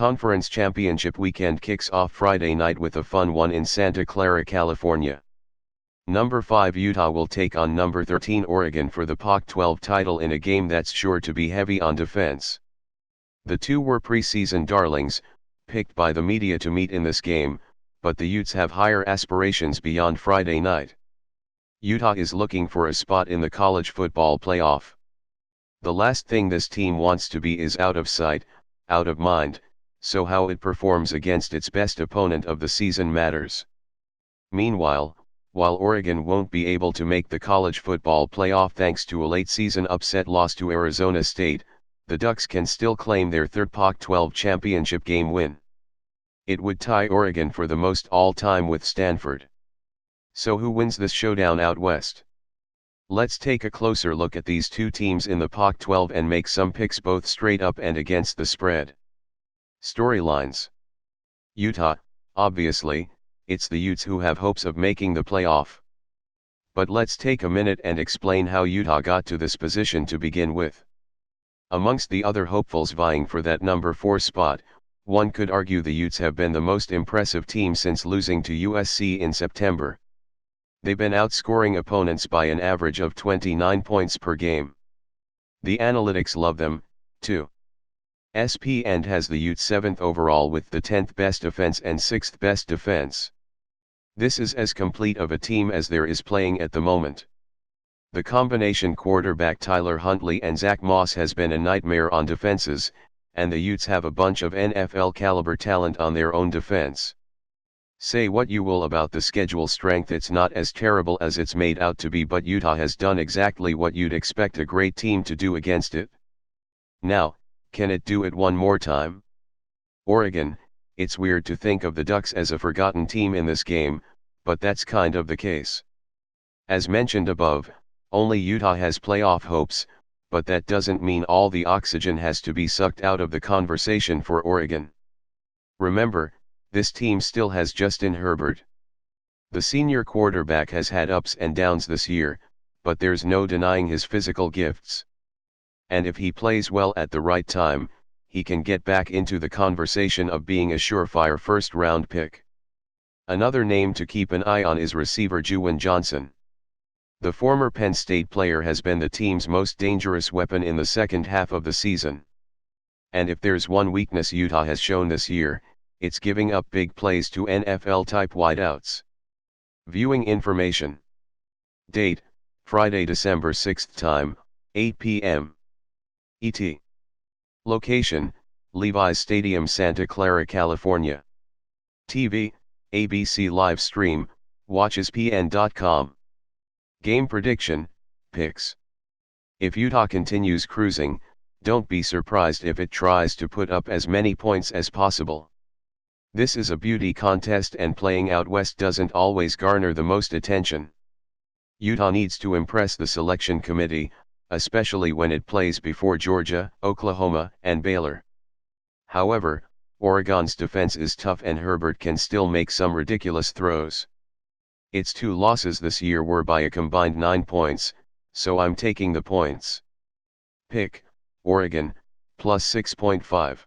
Conference Championship weekend kicks off Friday night with a fun one in Santa Clara, California. Number 5 Utah will take on number 13 Oregon for the Pac-12 title in a game that's sure to be heavy on defense. The two were preseason darlings, picked by the media to meet in this game, but the Utes have higher aspirations beyond Friday night. Utah is looking for a spot in the college football playoff. The last thing this team wants to be is out of sight, out of mind, so how it performs against its best opponent of the season matters. Meanwhile, while Oregon won't be able to make the college football playoff thanks to a late-season upset loss to Arizona State, the Ducks can still claim their third Pac-12 Championship Game win. It would tie Oregon for the most all-time with Stanford. So who wins this showdown out west? Let's take a closer look at these two teams in the Pac-12 and make some picks both straight up and against the spread. Storylines. Utah, obviously, it's the Utes who have hopes of making the playoff. But let's take a minute and explain how Utah got to this position to begin with. Amongst the other hopefuls vying for that number 4 spot, one could argue the Utes have been the most impressive team since losing to USC in September. They've been outscoring opponents by an average of 29 points per game. The analytics love them, too. ESPN has the Utes 7th overall with the 10th best offense and 6th best defense. This is as complete of a team as there is playing at the moment. The combination quarterback Tyler Huntley and Zach Moss has been a nightmare on defenses, and the Utes have a bunch of NFL caliber talent on their own defense. Say what you will about the schedule strength, it's not as terrible as it's made out to be, but Utah has done exactly what you'd expect a great team to do against it. Now, can it do it one more time? Oregon, it's weird to think of the Ducks as a forgotten team in this game, but that's kind of the case. As mentioned above, only Utah has playoff hopes, but that doesn't mean all the oxygen has to be sucked out of the conversation for Oregon. Remember, this team still has Justin Herbert. The senior quarterback has had ups and downs this year, but there's no denying his physical gifts. And if he plays well at the right time, he can get back into the conversation of being a surefire first-round pick. Another name to keep an eye on is receiver Juwan Johnson. The former Penn State player has been the team's most dangerous weapon in the second half of the season. And if there's one weakness Utah has shown this year, it's giving up big plays to NFL-type wideouts. Viewing information. Date, Friday, December 6, time, 8 p.m. ET. Location, Levi's Stadium, Santa Clara, California. TV, ABC live stream, watchespn.com. Game prediction, picks. If Utah continues cruising, don't be surprised if it tries to put up as many points as possible. This is a beauty contest and playing out west doesn't always garner the most attention. Utah needs to impress the selection committee, especially when it plays before Georgia, Oklahoma, and Baylor. However, Oregon's defense is tough and Herbert can still make some ridiculous throws. Its 2 losses this year were by a combined 9 points, so I'm taking the points. Pick, Oregon, plus 6.5.